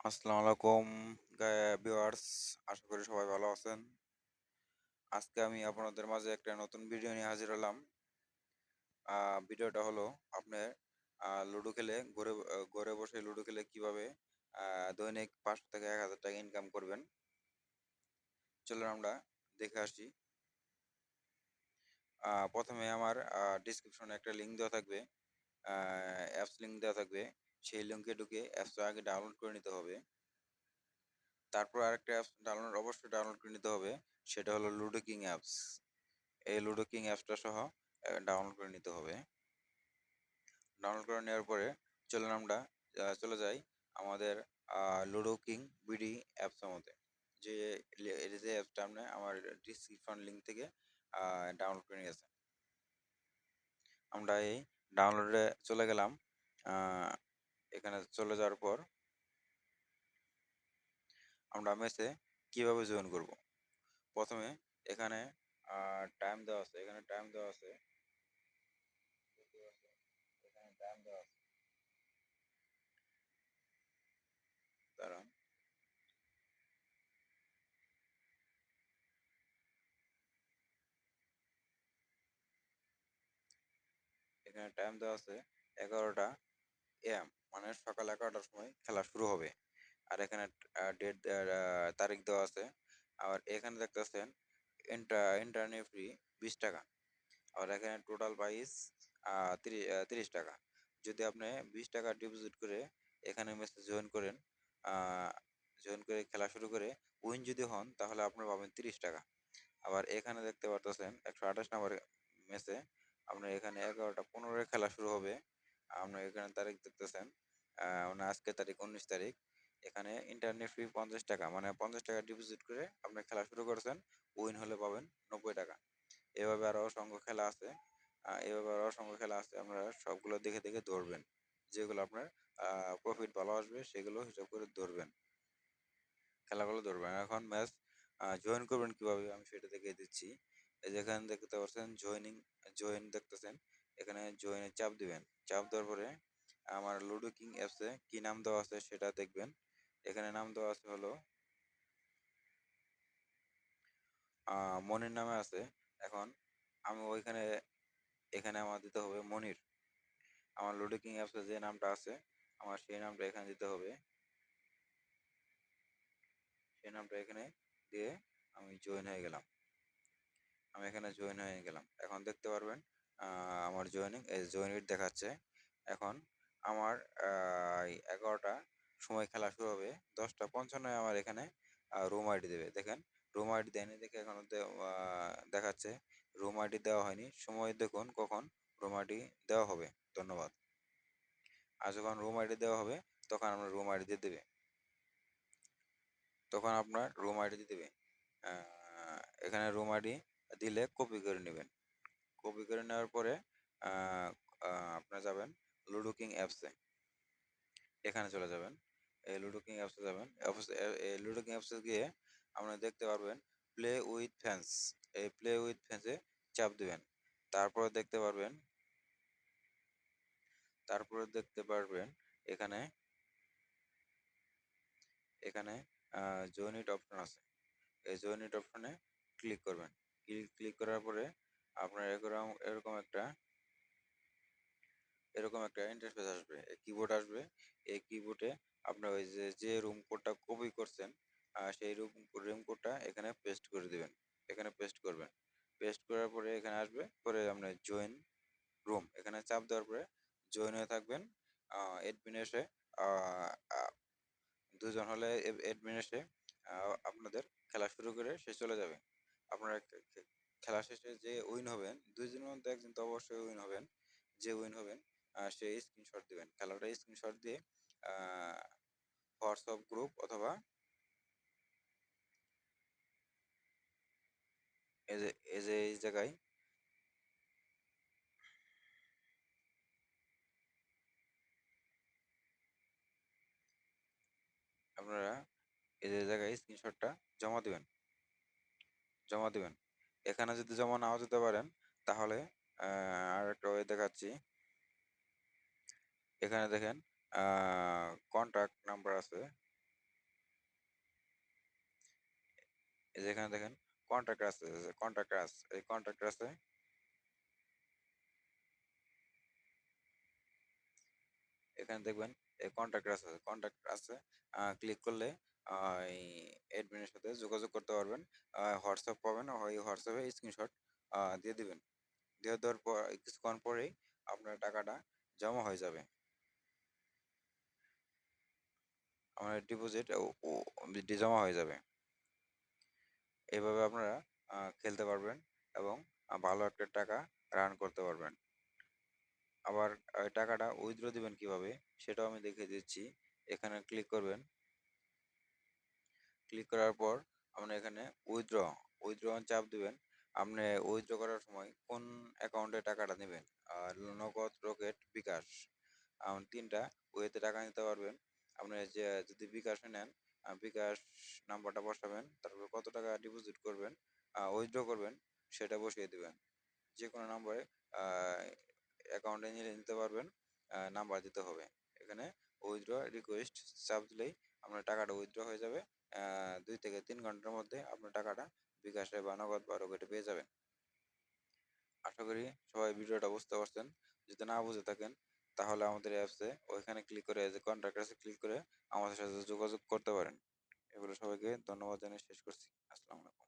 আসসালামু আলাইকুম ভিউয়ার্স, আশা করি সবাই ভালো আছেন। আজকে আমি আপনাদের মাঝে একটা নতুন ভিডিও নিয়ে হাজির হলাম। ভিডিওটা হলো আপনার লুডো খেলে ঘরে বসে লুডো খেলে কিভাবে দৈনিক 500 থেকে 1000 টাকা ইনকাম করবেন। চলুন আমরা দেখে আসি। প্রথমে আমার ডিসক্রিপশনে একটা লিঙ্ক দেওয়া থাকবে, অ্যাপস লিঙ্ক দেওয়া থাকবে। সেই লিঙ্কে ঢুকে অ্যাপসটা আগে ডাউনলোড করে নিতে হবে। তারপর আরেকটা অ্যাপস অবশ্যই ডাউনলোড করে নিতে হবে। সেটা হলো লুডো কিং অ্যাপস। এই লুডো কিং অ্যাপসটা সহ ডাউনলোড করে নিতে হবে। ডাউনলোড করে নেওয়ার পরে চলুন আমরা চলে যাই আমাদের লুডো কিং বিডি অ্যাপসের মধ্যে। যে যে অ্যাপসটা আপনি আমার ডিসক্রিপশন লিঙ্ক থেকে ডাউনলোড করে নিয়েছেন। আমরা এই ডাউনলোডে চলে গেলাম। এখানে চলে যাওয়ার পর আমরা মেসে কিভাবে জয়েন করব। প্রথমে এখানে টাইম দেওয়া আছে, এখানে টাইম দেওয়া আছে, এখানে টাইম দেওয়া আছে। দাঁড়ান, এখানে টাইম দেওয়া আছে 11টা এএম, মানে সকাল 11টার সময় খেলা শুরু হবে। আর এখানে ডেট তারিখ দেওয়া আছে। আর এখানে দেখতেছেন ইন্টারনেট ফ্রি 20 টাকা। আর এখানে টোটাল প্রাইস 30 টাকা। যদি আপনি 20 টাকা ডিপোজিট করে এখানে মেসেজ জয়েন করে খেলা শুরু করে উইন যদি হন তাহলে আপনি পাবেন 30 টাকা। আবার এখানে দেখতে পারতেছেন 128 নম্বর ম্যাচে আপনার এখানে 11টা 15 খেলা শুরু হবে। আপনার এখানে তারিখ দেখতেছেন, মানে আজকে তারিখ 19 তারিখ। এখানে ইন্টারনেট ফি 50 টাকা, মানে 50 টাকা ডিপোজিট করে আপনি খেলা শুরু করেছেন, উইন হলে পাবেন 90 টাকা। এভাবে আরও অসংখ্য খেলা আছে। আপনারা সবগুলো দেখে দেখে ধরবেন, যেগুলো আপনার প্রফিট ভালো আসবে সেগুলো হিসাব করে ধরবেন, খেলাগুলো ধরবেন। এখন ম্যাচ জয়েন করবেন কিভাবে আমি সেটা দেখিয়ে দিচ্ছি। এই যে এখানে দেখতে পাচ্ছেন জয়েন দেখতেছেন, এখানে জয়েনে চাপ দিবেন। চাপ দেওয়ার পরে আমার লুডো কিং অ্যাপসে কি নাম দেওয়া আছে সেটা দেখবেন। এখানে নাম দেওয়া আছে হলো মনির নামে আছে। এখন আমি ওইখানে এখানে আমার দিতে হবে মনির। আমার লুডো কিং অ্যাপসে যে নামটা আছে আমার সেই নামটা এখানে দিতে হবে। সেই নামটা এখানে দিয়ে আমি জয়েন হয়ে গেলাম। এখন দেখতে পারবেন আমার জয়েনিট দেখাচ্ছে। এখন আমার 11টা সময় খেলা শুরু হবে, 10টা 55 আমার এখানে রুম আইডি দেবে। দেখেন, রুম আইডি দেয়নি দেখে এখন দেখাচ্ছে রুম আইডি দেওয়া হয়নি। সময় দেখুন কখন রুম আইডি দেওয়া হবে। ধন্যবাদ। আর যখন রুম আইডি দেওয়া হবে তখন আমরা রুম আইডি দিয়ে দেবে, তখন আপনার রুম আইডি দিয়ে দেবে। এখানে রুম আইডি দিলে কপি করে নেবেন। কপি করে নেওয়ার পরে আহ, আপনারা যাবেন লুডো কিং অ্যাপসে। এখানে চলে যাবেন, এই লুডো কিং অ্যাপসে যাবেন। এই লুডো কিং অ্যাপসে গিয়ে আপনারা দেখতে পারবেন প্লে উইথ ফ্যান্স। এই প্লে উইথ ফ্যান্সে চাপ দিবেন। তারপরে দেখতে পারবেন তারপরে দেখতে পারবেন এখানে এখানে জয়েন ইট অপশন আছে। এই জয়েন ইট অপশনে ক্লিক করবেন। ক্লিক করার পরে আপনার এরকম একটা ইন্টারফেস আসবে, কিবোর্ড আসবে। এই কিবোর্ডে আপনার ওই যে রুম কোডটা কপি করছেন সেই রুম কোডটা এখানে পেস্ট করে দিবেন। এখানে পেস্ট করবেন। পেস্ট করার পরে এখানে আসবে, পরে আপনার জয়েন রুম এখানে চাপ দেওয়ার পরে জয়েন হয়ে থাকবেন। অ্যাডমিন এসে দুজন হলে অ্যাডমিন এসে আপনাদের খেলা শুরু করে সে চলে যাবে। আপনারা খেলা শেষে যে উইন হবেন, দুইজনের মধ্যে একজন তো অবশ্যই উইন হবেন। যে উইন হবেন সে স্ক্রিনশট দিবেন। খেলাটা স্ক্রিনশট দিয়ে হোয়াটসঅ্যাপ গ্রুপ অথবা এই জায়গায় আপনারা জায়গায় স্ক্রিনশটটা জমা দিবেন জমা দিবেন। এখানে যদি জমা নাও দিতে পারেন তাহলে আর একটা ওয়ে দেখাচ্ছি। এখানে দেখেন কন্ট্যাক্ট নাম্বার আছে, এই যে এখানে দেখেন কন্ট্রাক্টর আছে, কন্ট্রাক্টর আছে, এই কন্ট্রাক্টর আছে, এখানে দেখবেন এই কন্ট্রাক্টর আছে, কন্ট্রাক্টর আছে, ক্লিক করলে এই অ্যাডমিনের সাথে যোগাযোগ করতে পারবেন। হোয়াটসঅ্যাপ পাবেন, ওই হোয়াটসঅ্যাপে স্ক্রিনশট দিয়ে দিবেন। দিয়ে দেওয়ার পর কিছুক্ষণ পরেই আপনার টাকাটা জমা হয়ে যাবে। আমার ডিপোজিট জমা হয়ে যাবে। এভাবে আপনারা খেলতে পারবেন এবং ভালো একটা টাকা রান করতে পারবেন। আবার টাকাটা উইথড্র দিবেন কিভাবে সেটাও আমি দেখিয়ে দিচ্ছি। এখানে ক্লিক করবেন, ক্লিক করার পর আপনি এখানে উইথড্র উইথড্র চাপ দিবেন। আপনি উইথড্র করার সময় কোন অ্যাকাউন্টে টাকাটা নেবেন, নগদ, রকেট, বিকাশ, তিনটা ওয়েতে টাকা নিতে পারবেন। আপনি যে যদি বিকাশে নেন, বিকাশ নাম্বারটা বসাবেন, তারপর কত টাকা ডিপোজিট করবেন, উইথড্র করবেন সেটা বসিয়ে দিবেন। যে কোনো নাম্বারে অ্যাকাউন্টে নিতে পারবেন, নাম্বার দিতে হবে। এখানে উইথড্র রিকোয়েস্ট চাপ দিলেই আপনার টাকাটা উইথড্র হয়ে যাবে। 2 থেকে 3 ঘন্টার মধ্যে আপনার টাকাটা বিকাশে বা নগদ বা রকেটে পেয়ে যাবেন। আশা করি সবাই ভিডিওটা বুঝতে পারছেন। যদি না বুঝে থাকেন তাহলে আমাদের অ্যাপসে ওইখানে ক্লিক করে যে কন্ট্যাক্ট ক্লিক করে আমাদের সাথে যোগাযোগ করতে পারেন। এগুলো সবাইকে ধন্যবাদ জানিয়ে শেষ করছি। আসসালামু আলাইকুম।